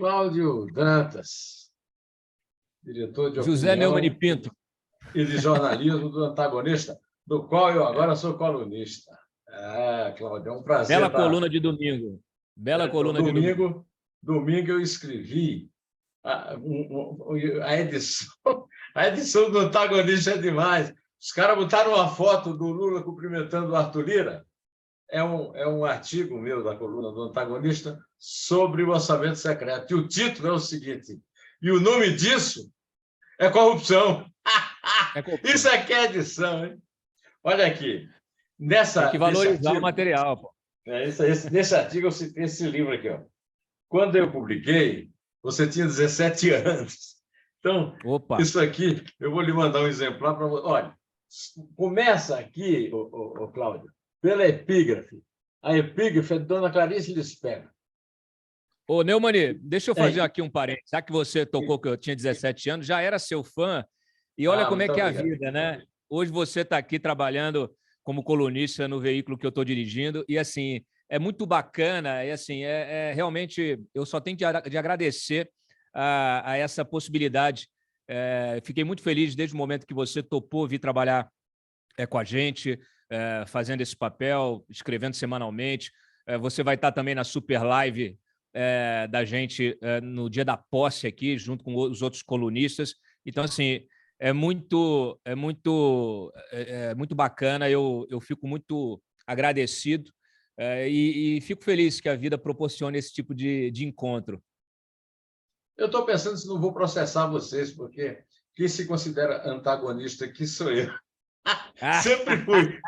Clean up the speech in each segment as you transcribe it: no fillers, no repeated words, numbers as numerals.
Cláudio Dantas, diretor de José Neumann e opinião Pinto. e de jornalismo do Antagonista, do qual eu agora sou colunista. Cláudio, é um prazer Bela estar... coluna de domingo. Bela coluna de domingo. Domingo eu escrevi a edição. A edição do Antagonista é demais. Os caras botaram uma foto do Lula cumprimentando o Arthur Lira. É um artigo meu da coluna do Antagonista sobre o orçamento secreto. E o título é o seguinte: e o nome disso é corrupção. Isso aqui é edição, hein? Olha aqui. Tem que valorizar o material. Pô. Nesse artigo eu citei esse livro aqui. Ó. Quando eu publiquei, você tinha 17 anos. Então, Opa. Isso aqui, eu vou lhe mandar um exemplar para você. Olha, começa aqui, Cláudio, pela epígrafe. A epígrafe é de Dona Clarice Lispector. Ô, Neumann, deixa eu fazer aqui um parênteses. Já que você tocou que eu tinha 17 anos, já era seu fã, e olha como é que é a vida, né? Hoje você está aqui trabalhando como colunista no veículo que eu estou dirigindo, e assim, é muito bacana, e assim, realmente, eu só tenho de agradecer a essa possibilidade. Fiquei muito feliz desde o momento que você topou vir trabalhar com a gente, fazendo esse papel, escrevendo semanalmente. Você vai estar também na super live da gente no dia da posse aqui, junto com os outros colunistas. Então, assim, é muito bacana, eu fico muito agradecido e fico feliz que a vida proporcione esse tipo de encontro. Eu estou pensando se não vou processar vocês, porque quem se considera antagonista aqui sou eu. Sempre fui.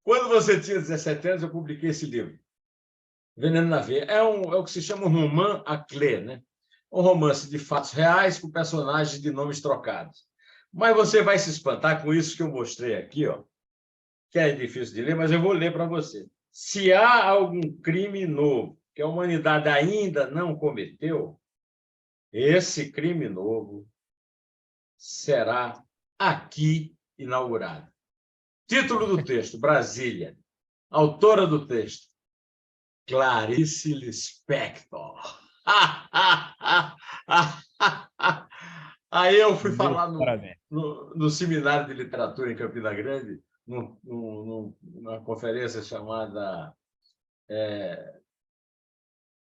Quando você tinha 17 anos, eu publiquei esse livro, Veneno na Veia. É o que se chama um roman à clé, né? Um romance de fatos reais com personagens de nomes trocados. Mas você vai se espantar com isso que eu mostrei aqui, ó, que é difícil de ler, mas eu vou ler para você. Se há algum crime novo que a humanidade ainda não cometeu, esse crime novo será aqui inaugurado. Título do texto, Brasília. Autora do texto, Clarice Lispector. Aí eu fui falar no seminário de literatura em Campina Grande, numa conferência chamada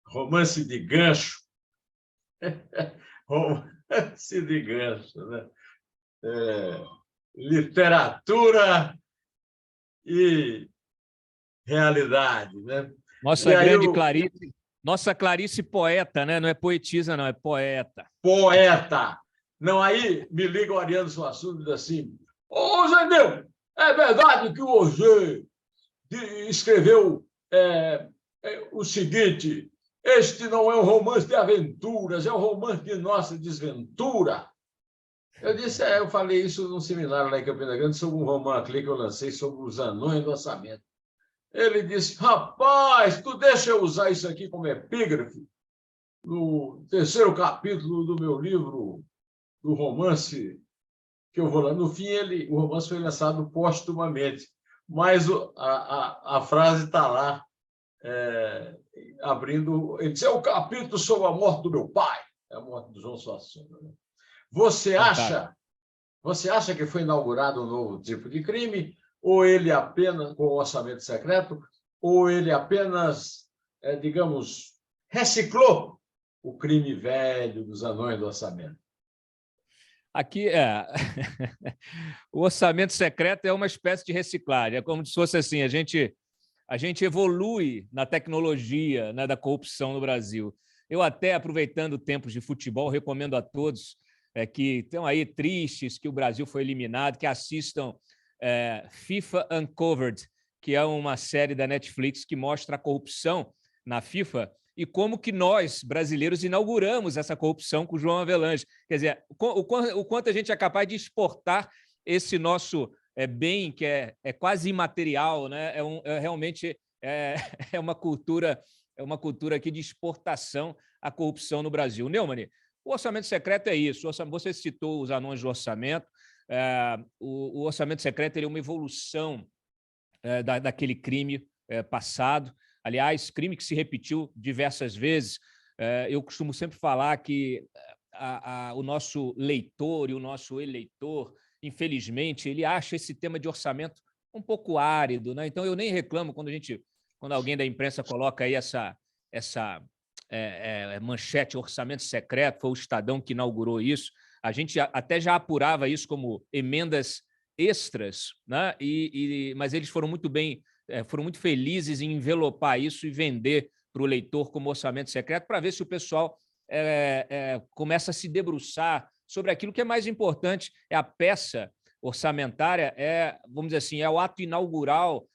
Romance de Gancho. Romance de Gancho, né? Literatura e realidade, né? Nossa Clarice poeta, né? Não é poetisa, não, é poeta. Poeta. Não, aí me liga o Ariano Suassuna e diz assim: ô, Zendeu, é verdade que o Auger escreveu o seguinte: este não é um romance de aventuras, é um romance de nossa desventura. Eu disse, eu falei isso num seminário lá em Campina Grande sobre um romance que eu lancei sobre os anões do orçamento. Ele disse, rapaz, tu deixa eu usar isso aqui como epígrafe no terceiro capítulo do meu livro, do romance que eu vou lá. No fim, o romance foi lançado póstumamente, mas a frase está lá, abrindo. Ele disse, é o capítulo sobre a morte do meu pai, a morte do João Suassuna. Né? Você acha que foi inaugurado um novo tipo de crime, ou ele apenas, com orçamento secreto, ou ele apenas, digamos, reciclou o crime velho dos anões do orçamento? Aqui o orçamento secreto é uma espécie de reciclagem, é como se fosse assim, a gente evolui na tecnologia, né, da corrupção no Brasil. Eu até, aproveitando tempos de futebol, recomendo a todos que estão aí tristes que o Brasil foi eliminado, que assistam FIFA Uncovered, que é uma série da Netflix que mostra a corrupção na FIFA e como que nós, brasileiros, inauguramos essa corrupção com o João Avelange. Quer dizer, o quanto a gente é capaz de exportar esse nosso bem, que é quase imaterial, né? Realmente é uma cultura aqui de exportação à corrupção no Brasil. Neumann, o orçamento secreto é isso. Você citou os anões do orçamento. O orçamento secreto é uma evolução daquele crime passado. Aliás, crime que se repetiu diversas vezes. Eu costumo sempre falar que o nosso leitor e o nosso eleitor, infelizmente, ele acha esse tema de orçamento um pouco árido, né? Então, eu nem reclamo quando alguém da imprensa coloca aí essa manchete orçamento secreto, foi o Estadão que inaugurou isso. A gente até já apurava isso como emendas extras, né? Mas eles foram muito felizes em envelopar isso e vender para o leitor como orçamento secreto, para ver se o pessoal começa a se debruçar sobre aquilo que é mais importante. É a peça orçamentária, vamos dizer assim, é o ato inaugural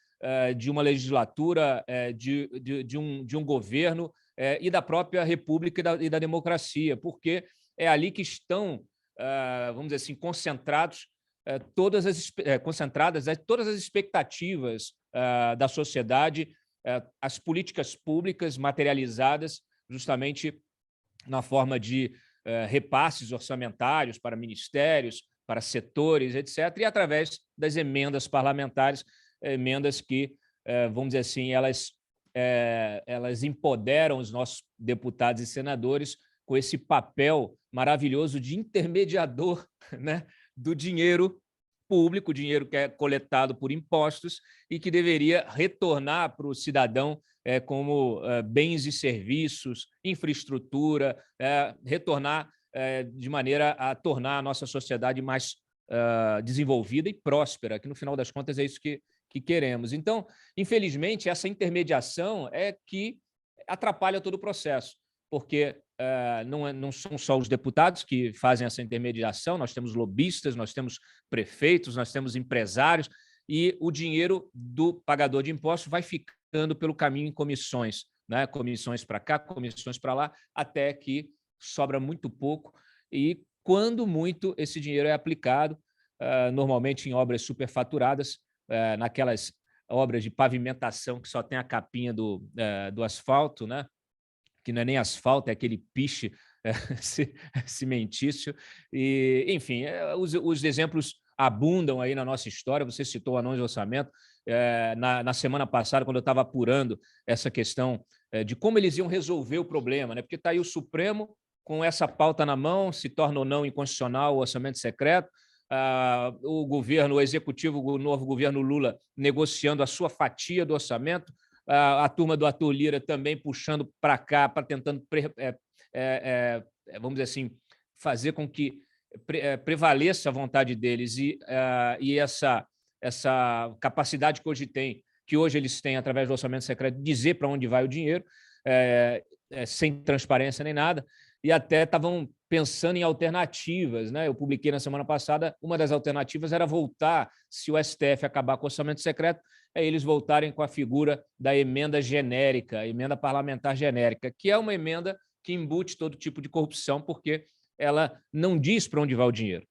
de uma legislatura, de um governo e da própria república e da democracia, porque é ali que estão, vamos dizer assim, concentradas todas as expectativas da sociedade, as políticas públicas materializadas justamente na forma de repasses orçamentários para ministérios, para setores, etc., e através das emendas parlamentares, emendas que, vamos dizer assim, elas empoderam os nossos deputados e senadores com esse papel maravilhoso de intermediador, né, do dinheiro público, dinheiro que é coletado por impostos e que deveria retornar para o cidadão como bens e serviços, infraestrutura, retornar de maneira a tornar a nossa sociedade mais desenvolvida e próspera, que no final das contas é isso que queremos. Então, infelizmente, essa intermediação é que atrapalha todo o processo, porque não são só os deputados que fazem essa intermediação, nós temos lobistas, nós temos prefeitos, nós temos empresários, e o dinheiro do pagador de impostos vai ficando pelo caminho em comissões, né? Comissões para cá, comissões para lá, até que sobra muito pouco, e quando muito esse dinheiro é aplicado, normalmente em obras superfaturadas, naquelas obras de pavimentação que só tem a capinha do asfalto, né? Que não é nem asfalto, é aquele piche cimentício. E, enfim, os exemplos abundam aí na nossa história. Você citou anões de orçamento. Na semana passada, quando eu estava apurando essa questão de como eles iam resolver o problema, né? Porque está aí o Supremo com essa pauta na mão, se torna ou não inconstitucional o orçamento secreto, o governo, o executivo, o novo governo Lula negociando a sua fatia do orçamento, a turma do Arthur Lira também puxando para cá, para tentando, vamos dizer assim, fazer com que prevaleça a vontade deles e essa capacidade que hoje eles têm, através do orçamento secreto, de dizer para onde vai o dinheiro, sem transparência nem nada, e até estavam pensando em alternativas, né? Eu publiquei na semana passada, uma das alternativas era voltar, se o STF acabar com o orçamento secreto, eles voltarem com a figura da emenda genérica, emenda parlamentar genérica, que é uma emenda que embute todo tipo de corrupção, porque ela não diz para onde vai o dinheiro.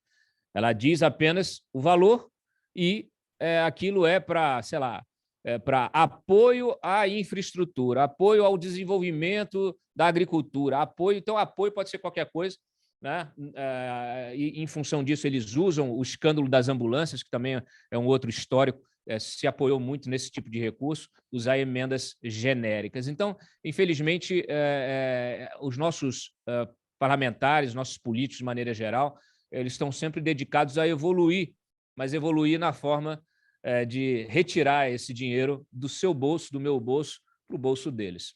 Ela diz apenas o valor e aquilo é para, sei lá, para apoio à infraestrutura, apoio ao desenvolvimento da agricultura, apoio. Então, apoio pode ser qualquer coisa, né? E, em função disso, eles usam o escândalo das ambulâncias, que também é um outro histórico, se apoiou muito nesse tipo de recurso, usar emendas genéricas. Então, infelizmente, os nossos parlamentares, nossos políticos, de maneira geral, eles estão sempre dedicados a evoluir, mas evoluir na forma de retirar esse dinheiro do seu bolso, do meu bolso, para o bolso deles.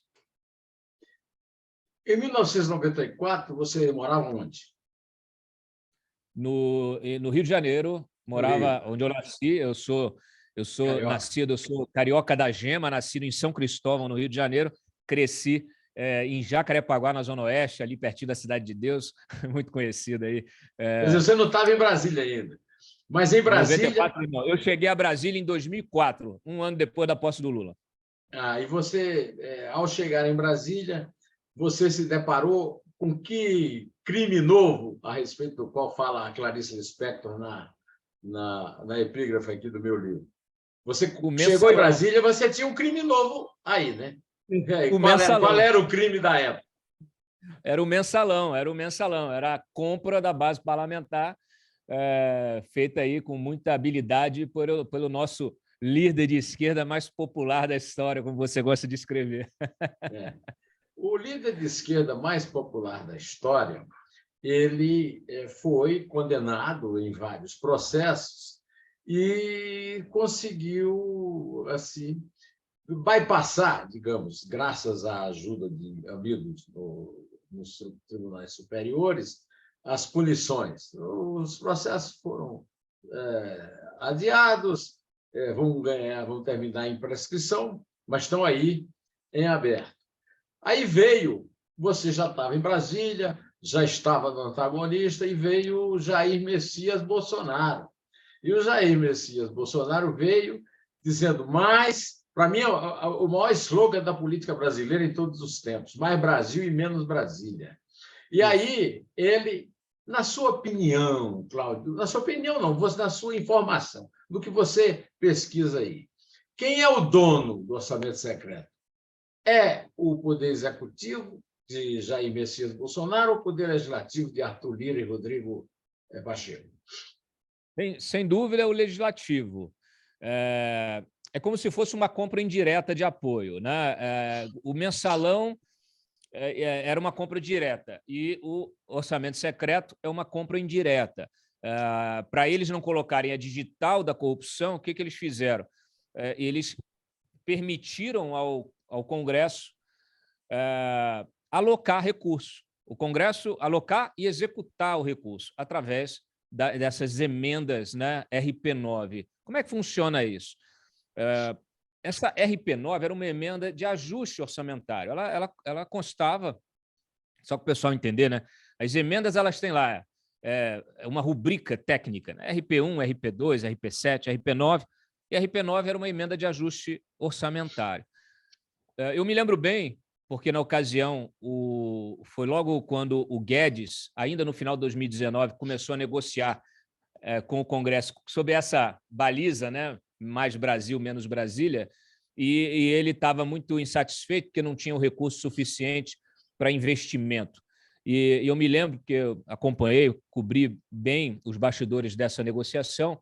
Em 1994, você morava onde? No Rio de Janeiro, morava onde eu nasci. Eu sou nascido, eu sou carioca da gema, nascido em São Cristóvão, no Rio de Janeiro, cresci em Jacarepaguá, na Zona Oeste, ali pertinho da Cidade de Deus, muito conhecido aí. Mas você não estava em Brasília ainda. Mas em Brasília... 94, não. Eu cheguei a Brasília em 2004, um ano depois da posse do Lula. E você, ao chegar em Brasília, você se deparou com que crime novo, a respeito do qual fala a Clarice Lispector na epígrafe aqui do meu livro? Você chegou em Brasília, você tinha um crime novo aí, né? Qual era o crime da época? Era o mensalão, era a compra da base parlamentar, feita aí com muita habilidade pelo nosso líder de esquerda mais popular da história, como você gosta de escrever. O líder de esquerda mais popular da história, ele foi condenado em vários processos e conseguiu, assim, bypassar, digamos, graças à ajuda de amigos nos tribunais superiores, as punições. Os processos foram adiados, vão terminar em prescrição, mas estão aí em aberto. Aí veio, você já estava em Brasília, já estava no antagonista, e veio o Jair Messias Bolsonaro. E o Jair Messias Bolsonaro veio dizendo mais, para mim, o maior slogan da política brasileira em todos os tempos, mais Brasil e menos Brasília. E aí, ele, na sua opinião, Cláudio, na sua opinião não, na sua informação, do que você pesquisa aí, quem é o dono do orçamento secreto? É o Poder Executivo de Jair Messias Bolsonaro ou o Poder Legislativo de Arthur Lira e Rodrigo Pacheco? Sem dúvida, é o Legislativo. É como se fosse uma compra indireta de apoio, né? O mensalão era uma compra direta e o orçamento secreto é uma compra indireta. Para eles não colocarem a digital da corrupção, o que eles fizeram? Eles permitiram ao Congresso alocar recurso. O Congresso alocar e executar o recurso através dessas emendas, né, RP9. Como é que funciona isso? Essa RP9 era uma emenda de ajuste orçamentário. Ela constava, só para o pessoal entender, né? As emendas elas têm lá uma rubrica técnica, né? RP1, RP2, RP7, RP9, e a RP9 era uma emenda de ajuste orçamentário. Eu me lembro bem, porque na ocasião, foi logo quando o Guedes, ainda no final de 2019, começou a negociar com o Congresso sobre essa baliza, né? Mais Brasil, menos Brasília, e ele estava muito insatisfeito porque não tinha o recurso suficiente para investimento. E eu me lembro que eu acompanhei, cobri bem os bastidores dessa negociação.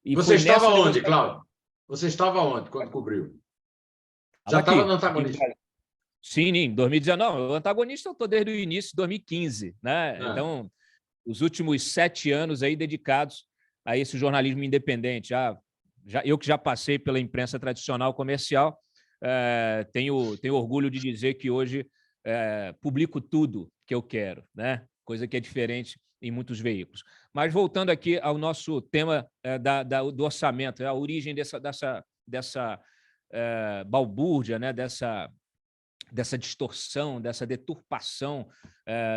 E você estava onde, Cláudio? Você estava onde quando cobriu? Já estava no antagonista? Sim, em 2019. O antagonista eu estou desde o início de 2015, né? Então, os últimos 7 anos aí dedicados a esse jornalismo independente. Eu que já passei pela imprensa tradicional comercial, tenho orgulho de dizer que hoje publico tudo que eu quero, né? Coisa que é diferente em muitos veículos. Mas voltando aqui ao nosso tema do orçamento, a origem dessa balbúrdia, né? Dessa distorção, dessa deturpação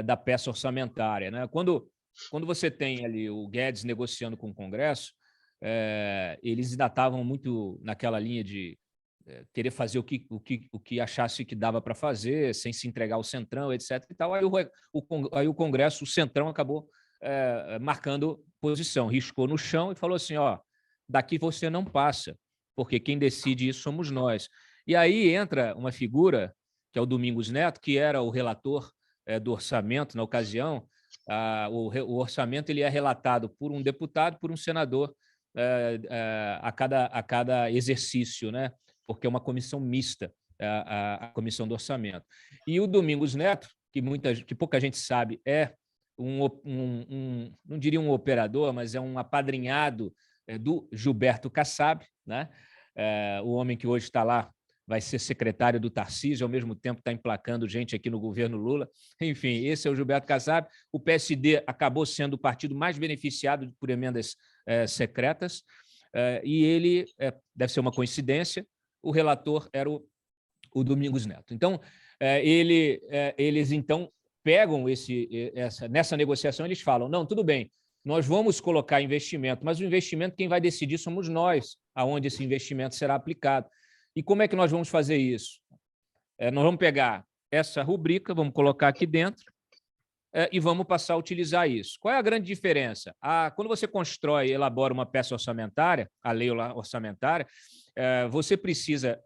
da peça orçamentária, né? Quando você tem ali o Guedes negociando com o Congresso, eles ainda estavam muito naquela linha de querer fazer o que achasse que dava para fazer, sem se entregar ao Centrão, etc. E tal. Aí o Congresso, o Centrão, acabou marcando posição, riscou no chão e falou assim: ó, daqui você não passa, porque quem decide isso somos nós. E aí entra uma figura, que é o Domingos Neto, que era o relator do orçamento na ocasião. O orçamento ele é relatado por um deputado, por um senador a cada exercício, né? Porque é uma comissão mista, a comissão do orçamento. E o Domingos Neto, que pouca gente sabe, é não diria um operador, mas é um apadrinhado do Gilberto Kassab, né? O homem que hoje está lá vai ser secretário do Tarcísio, ao mesmo tempo está emplacando gente aqui no governo Lula. Enfim, esse é o Gilberto Kassab. O PSD acabou sendo o partido mais beneficiado por emendas secretas, e ele, deve ser uma coincidência, o relator era o Domingos Neto. Então, eles então pegam nessa negociação, eles falam: não, tudo bem, nós vamos colocar investimento, mas o investimento quem vai decidir somos nós, aonde esse investimento será aplicado. E como é que nós vamos fazer isso? Nós vamos pegar essa rubrica, vamos colocar aqui dentro e vamos passar a utilizar isso. Qual é a grande diferença? Quando você constrói e elabora uma peça orçamentária, a lei orçamentária, você precisa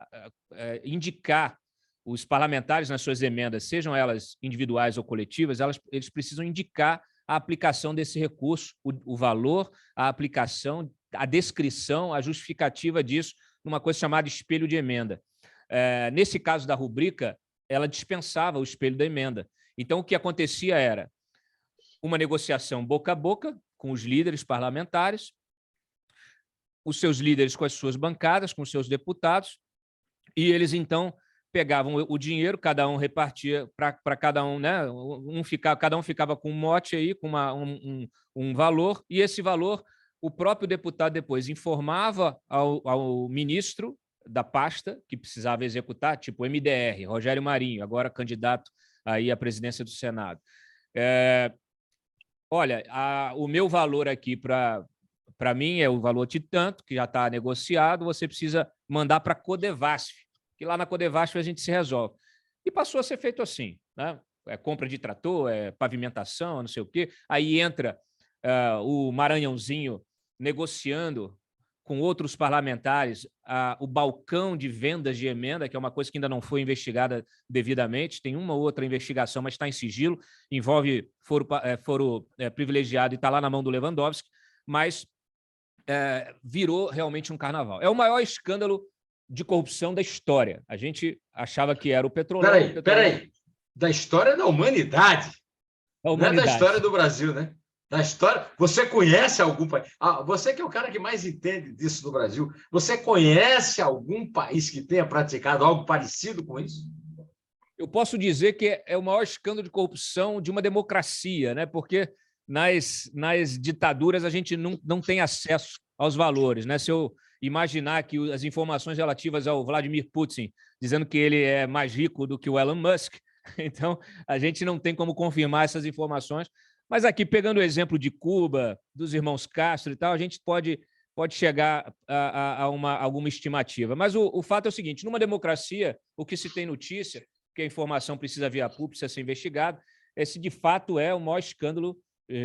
indicar os parlamentares nas suas emendas, sejam elas individuais ou coletivas, eles precisam indicar a aplicação desse recurso, o valor, a aplicação, a descrição, a justificativa disso, numa coisa chamada espelho de emenda. Nesse caso da rubrica, ela dispensava o espelho da emenda. Então, o que acontecia era uma negociação boca a boca com os líderes parlamentares, os seus líderes com as suas bancadas, com os seus deputados, e eles, então, pegavam o dinheiro, cada um repartia para cada um, né? Cada um ficava com um mote aí, com um valor, e esse valor o próprio deputado depois informava ao ministro da pasta que precisava executar, tipo o MDR, Rogério Marinho, agora candidato aí à presidência do Senado. Olha, o meu valor aqui para mim é o valor de tanto, que já está negociado, você precisa mandar para a Codevasf, que lá na Codevasf a gente se resolve. E passou a ser feito assim, né? Compra de trator, pavimentação, não sei o quê. Aí entra o Maranhãozinho negociando com outros parlamentares o balcão de vendas de emenda, que é uma coisa que ainda não foi investigada devidamente. Tem uma ou outra investigação, mas está em sigilo, envolve foro privilegiado e está lá na mão do Lewandowski, mas virou realmente um carnaval. É o maior escândalo de corrupção da história. A gente achava que era o Petrolão. Peraí. Da história da humanidade. Da humanidade. Não é da história do Brasil, né? Da história. Você conhece algum país? Você que é o cara que mais entende disso no Brasil, você conhece algum país que tenha praticado algo parecido com isso? Eu posso dizer que é o maior escândalo de corrupção de uma democracia, né? Porque nas ditaduras a gente não tem acesso aos valores, né? Se eu imaginar que as informações relativas ao Vladimir Putin, dizendo que ele é mais rico do que o Elon Musk, então a gente não tem como confirmar essas informações. Mas aqui, pegando o exemplo de Cuba, dos irmãos Castro e tal, a gente pode chegar a alguma estimativa. Mas o fato é o seguinte, numa democracia, o que se tem notícia, que a informação precisa via público, precisa ser investigada, esse de fato é o maior escândalo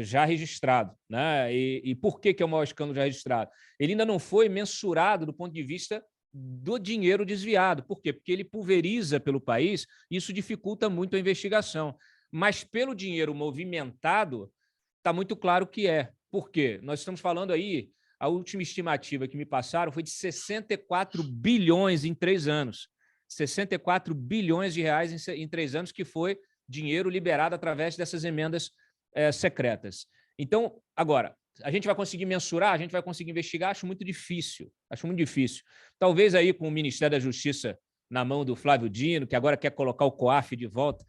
já registrado, né? E por que é o maior escândalo já registrado? Ele ainda não foi mensurado do ponto de vista do dinheiro desviado. Por quê? Porque ele pulveriza pelo país e isso dificulta muito a investigação. Mas pelo dinheiro movimentado, está muito claro que é. Por quê? Nós estamos falando aí, a última estimativa que me passaram foi de 64 bilhões em 3 anos. 64 bilhões de reais em 3 anos, que foi dinheiro liberado através dessas emendas secretas. Então, agora, a gente vai conseguir mensurar, a gente vai conseguir investigar? Acho muito difícil. Talvez aí com o Ministério da Justiça na mão do Flávio Dino, que agora quer colocar o COAF de volta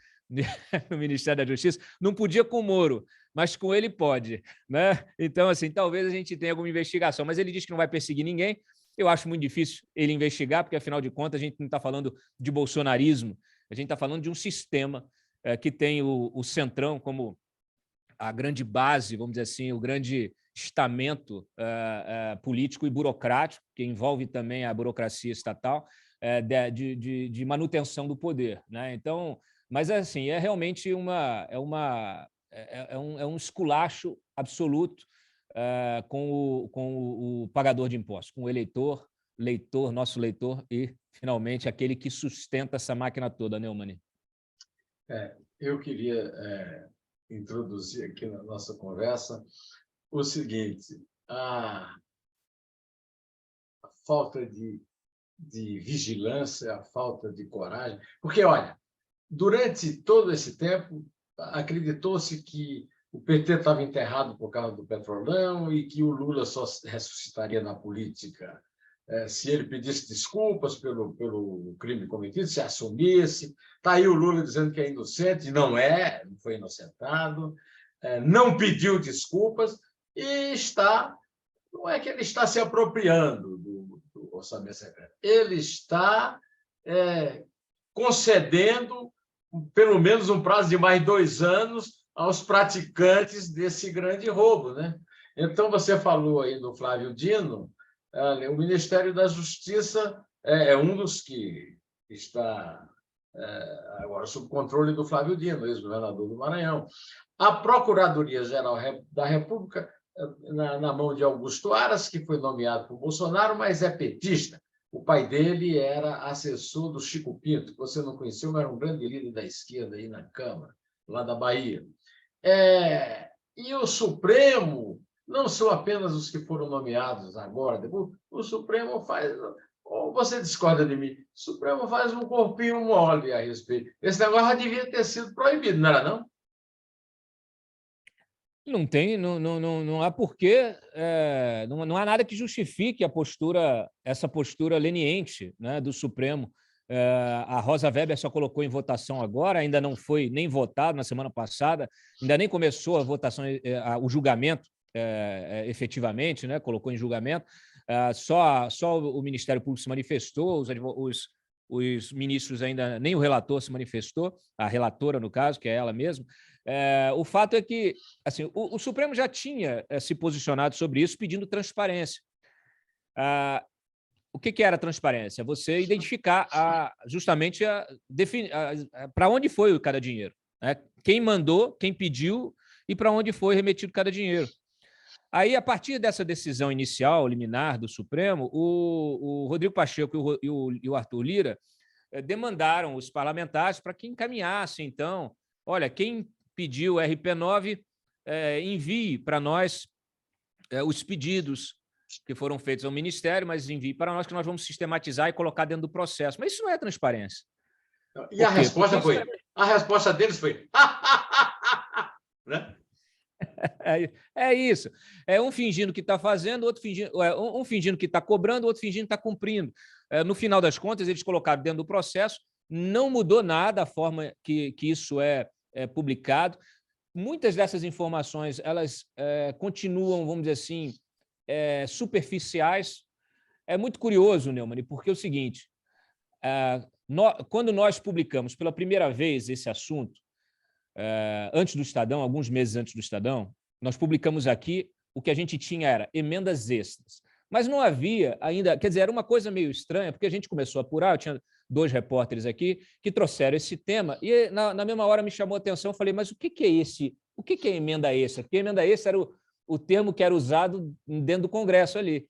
no Ministério da Justiça, não podia com o Moro, mas com ele pode, né? Então, assim, talvez a gente tenha alguma investigação, mas ele diz que não vai perseguir ninguém. Eu acho muito difícil ele investigar, porque, afinal de contas, a gente não está falando de bolsonarismo, a gente está falando de um sistema que tem o Centrão como a grande base, vamos dizer assim, o grande estamento político e burocrático, que envolve também a burocracia estatal, de manutenção do poder, né? Então, mas assim, é realmente um esculacho absoluto com o pagador de impostos, com o eleitor, nosso leitor e, finalmente, aquele que sustenta essa máquina toda, né, Eumani? Eu queria introduzir aqui na nossa conversa o seguinte: a falta de vigilância, a falta de coragem. Porque, olha, durante todo esse tempo, acreditou-se que o PT estava enterrado por causa do Petrolão e que o Lula só ressuscitaria na política se ele pedisse desculpas pelo crime cometido, se assumisse. Está aí o Lula dizendo que é inocente, não foi inocentado, não pediu desculpas e não é que ele está se apropriando do orçamento secreto, ele está concedendo pelo menos um prazo de mais 2 anos aos praticantes desse grande roubo, né? Então, você falou aí do Flávio Dino. O Ministério da Justiça é um dos que está agora sob controle do Flávio Dino, ex-governador do Maranhão. A Procuradoria-Geral da República, na mão de Augusto Aras, que foi nomeado por Bolsonaro, mas é petista. O pai dele era assessor do Chico Pinto, que você não conheceu, mas era um grande líder da esquerda aí na Câmara, lá da Bahia. E o Supremo não são apenas os que foram nomeados agora. O Supremo Ou você discorda de mim? O Supremo faz um corpinho mole a respeito. Esse negócio já devia ter sido proibido, não era não? Não tem, não há porquê, não há nada que justifique essa postura leniente, né, do Supremo. A Rosa Weber só colocou em votação agora, ainda não foi nem votado na semana passada, ainda nem começou a votação, o julgamento, efetivamente, né, colocou em julgamento. Só o Ministério Público se manifestou, os ministros ainda, nem o relator se manifestou, a relatora, no caso, que é ela mesma. O fato é que assim, o Supremo já tinha se posicionado sobre isso, pedindo transparência. O que era transparência? Você identificar justamente para onde foi cada dinheiro, né? Quem mandou, quem pediu e para onde foi remetido cada dinheiro. Aí, a partir dessa decisão inicial, liminar do Supremo, o Rodrigo Pacheco e o Arthur Lira demandaram os parlamentares para que encaminhassem, então, olha, quem pediu RP9, envie para nós os pedidos que foram feitos ao Ministério, mas envie para nós que nós vamos sistematizar e colocar dentro do processo. Mas isso não é transparência. E a resposta foi? A resposta deles foi... né? É isso. Um fingindo que está fazendo, outro fingindo, um fingindo que está cobrando, outro fingindo que está cumprindo. No final das contas, eles colocaram dentro do processo, não mudou nada a forma que isso é publicado. Muitas dessas informações elas continuam, vamos dizer assim, superficiais. É muito curioso, Neumann, porque é o seguinte, quando nós publicamos pela primeira vez esse assunto, antes do Estadão, alguns meses antes do Estadão, nós publicamos aqui, o que a gente tinha era emendas extras. Mas não havia ainda, quer dizer, era uma coisa meio estranha, porque a gente começou a apurar, eu tinha 2 repórteres aqui que trouxeram esse tema, e na mesma hora me chamou a atenção, eu falei, mas o que é esse? O que é emenda extra? Porque emenda extra era o termo que era usado dentro do Congresso ali.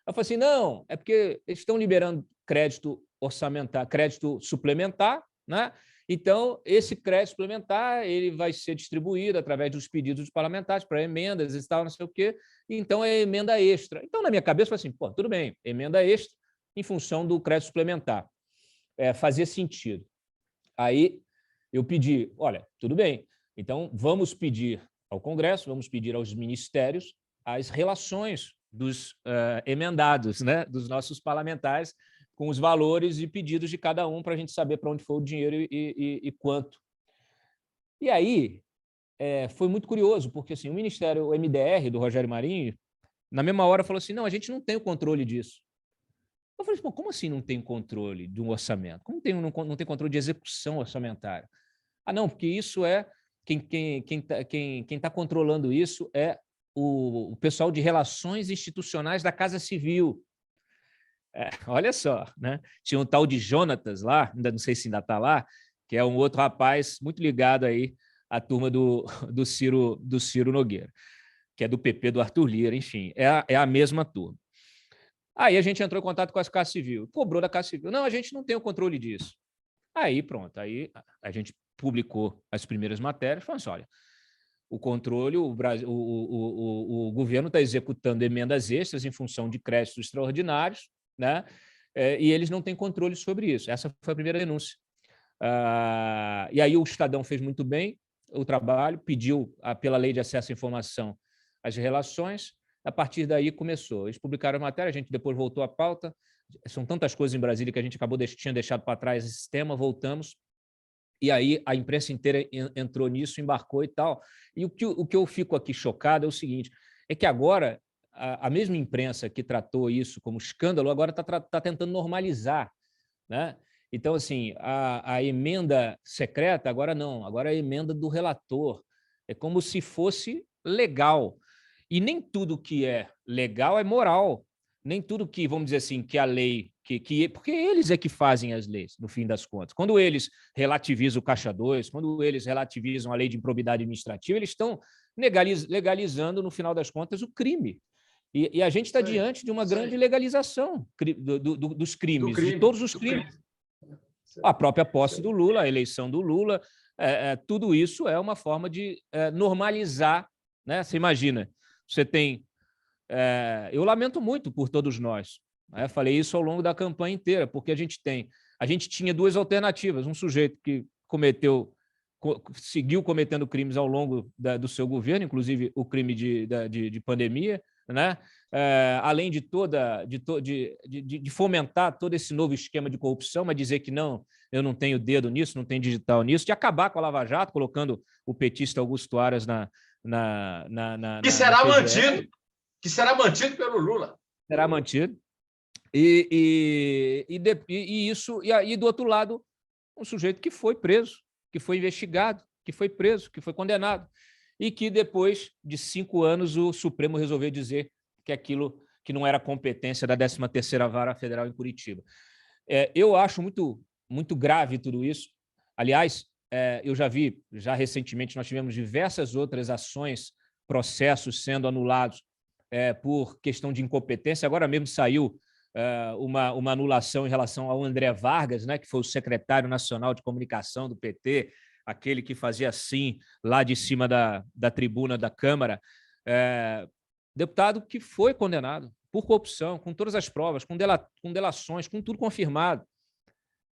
Eu falei assim, não, é porque eles estão liberando crédito orçamentar, crédito suplementar, né? Então, esse crédito suplementar ele vai ser distribuído através dos pedidos dos parlamentares para emendas e tal, não sei o quê. Então, é emenda extra. Então, na minha cabeça, eu falei assim, pô, tudo bem, emenda extra em função do crédito suplementar. Fazia sentido. Aí, eu pedi, olha, tudo bem, então vamos pedir ao Congresso, vamos pedir aos ministérios as relações dos emendados, né, dos nossos parlamentares, com os valores e pedidos de cada um para a gente saber para onde foi o dinheiro e quanto. E aí foi muito curioso, porque assim, o Ministério, o MDR do Rogério Marinho, na mesma hora falou assim, não, a gente não tem o controle disso. Eu falei, pô, como assim não tem controle de um orçamento? Como não tem controle de execução orçamentária? Ah, não, porque isso quem tá controlando isso é o pessoal de relações institucionais da Casa Civil. Olha só, né? Tinha um tal de Jonatas lá, ainda não sei se ainda está lá, que é um outro rapaz muito ligado aí à turma do Ciro Nogueira, que é do PP do Arthur Lira, enfim, é a mesma turma. Aí a gente entrou em contato com a Casa Civil, cobrou da Casa Civil. Não, a gente não tem o controle disso. Aí, pronto, aí a gente publicou as primeiras matérias, falando assim, olha, o controle, o governo está executando emendas extras em função de créditos extraordinários, né? E eles não têm controle sobre isso. Essa foi a primeira denúncia. E aí o Estadão fez muito bem o trabalho, pediu, pela Lei de Acesso à Informação, as relações. A partir daí começou. Eles publicaram a matéria, a gente depois voltou à pauta. São tantas coisas em Brasília que a gente tinha deixado para trás esse tema, voltamos. E aí a imprensa inteira entrou nisso, embarcou e tal. E o que eu fico aqui chocado é o seguinte, é que agora a mesma imprensa que tratou isso como escândalo, agora está tentando normalizar, né? Então, assim, a emenda secreta, agora não, agora é a emenda do relator. É como se fosse legal. E nem tudo que é legal é moral. Nem tudo que, vamos dizer assim, que a lei... porque eles é que fazem as leis, no fim das contas. Quando eles relativizam o Caixa 2, quando eles relativizam a lei de improbidade administrativa, eles estão legalizando, no final das contas, o crime. E a gente está diante de uma grande legalização dos crimes, de todos os crimes. A própria posse do Lula, a eleição do Lula, tudo isso é uma forma de normalizar, né? Você imagina, você tem... eu lamento muito por todos nós, Eu falei isso ao longo da campanha inteira, porque a gente tinha duas alternativas: um sujeito que seguiu cometendo crimes ao longo do seu governo, inclusive o crime de pandemia, né? Além de fomentar todo esse novo esquema de corrupção, mas dizer que não, eu não tenho dedo nisso, não tenho digital nisso, de acabar com a Lava Jato, colocando o petista Augusto Aras que será mantido, que será mantido pelo Lula. Será mantido. E aí, do outro lado, um sujeito que foi preso, que foi investigado, que foi preso, que foi condenado, e que depois de 5 anos o Supremo resolveu dizer que aquilo que não era competência da 13ª Vara Federal em Curitiba. Eu acho muito, muito grave tudo isso. Aliás, eu já recentemente nós tivemos diversas outras ações, processos sendo anulados por questão de incompetência. Agora mesmo saiu uma anulação em relação ao André Vargas, né, que foi o secretário nacional de comunicação do PT, aquele que fazia assim lá de cima da tribuna da Câmara, deputado que foi condenado por corrupção, com todas as provas, com delações, com tudo confirmado,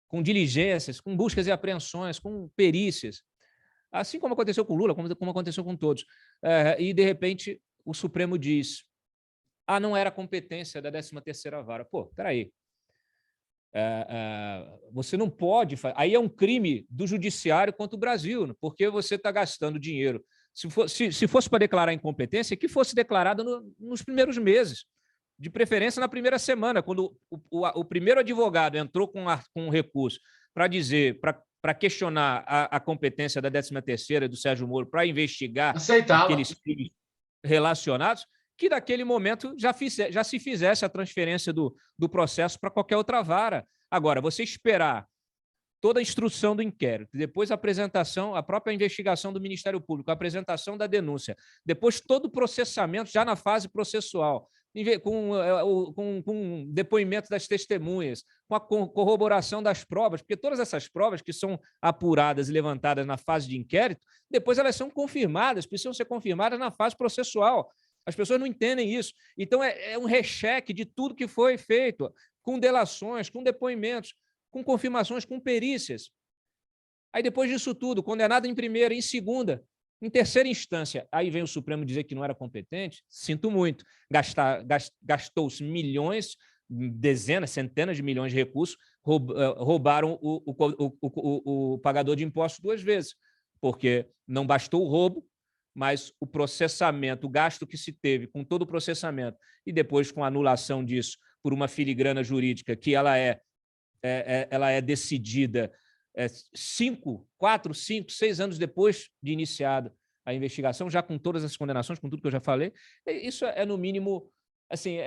com diligências, com buscas e apreensões, com perícias, assim como aconteceu com o Lula, como aconteceu com todos. E, de repente, o Supremo diz: não era competência da 13ª Vara. Pô, peraí. Você não pode... Aí é um crime do judiciário contra o Brasil, porque você está gastando dinheiro. Se fosse para declarar incompetência, que fosse declarada nos primeiros meses, de preferência na primeira semana, quando o primeiro advogado entrou com um recurso para questionar a competência da 13ª do Sérgio Moro, para investigar aqueles crimes relacionados, que naquele momento já se fizesse a transferência do processo para qualquer outra vara. Agora, você esperar toda a instrução do inquérito, depois a apresentação, a própria investigação do Ministério Público, a apresentação da denúncia, depois todo o processamento já na fase processual, com depoimento das testemunhas, com a corroboração das provas, porque todas essas provas que são apuradas e levantadas na fase de inquérito, depois elas são confirmadas, precisam ser confirmadas na fase processual. As pessoas não entendem isso. Então, é um recheque de tudo que foi feito, com delações, com depoimentos, com confirmações, com perícias. Aí, depois disso tudo, condenado em primeira, em segunda, em terceira instância, aí vem o Supremo dizer que não era competente. Sinto muito. Gastou-se milhões, dezenas, centenas de milhões de recursos, roubaram o pagador de impostos 2 vezes, porque não bastou o roubo, mas o processamento, o gasto que se teve com todo o processamento e depois com a anulação disso por uma filigrana jurídica que ela é decidida 4, 5, 6 anos depois de iniciada a investigação, já com todas as condenações, com tudo que eu já falei. Isso no mínimo, assim,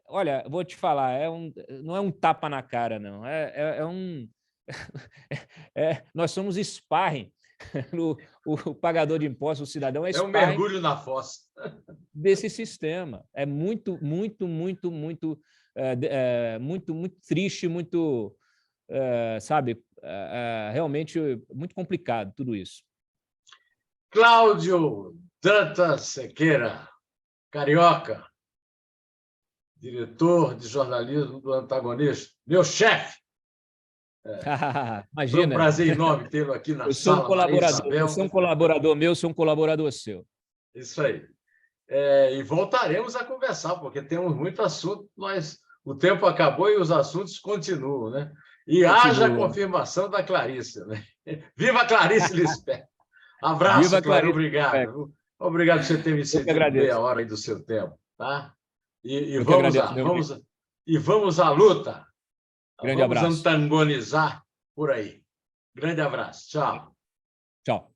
olha, vou te falar, não é um tapa na cara, não. Nós somos sparring. O pagador de impostos, o cidadão, é um mergulho na fossa desse sistema. É muito, muito, muito, muito, muito triste, muito, sabe, realmente muito complicado tudo isso. Cláudio Dantas Sequeira, carioca, diretor de jornalismo do Antagonista, meu chefe. Imagina. Foi um prazer enorme tê-lo aqui na sala. Eu sou um colaborador meu, sou um colaborador seu. Isso aí. E voltaremos a conversar, porque temos muito assunto, mas o tempo acabou e os assuntos continuam, né? E haja confirmação da Clarice, né? Viva a Clarice Lispector! Abraço, Viva Clarice, obrigado. Obrigado por você ter me cedido meia hora aí do seu tempo, tá? E vamos à luta. Grande abraço. Vamos antagonizar por aí. Grande abraço. Tchau. Tchau.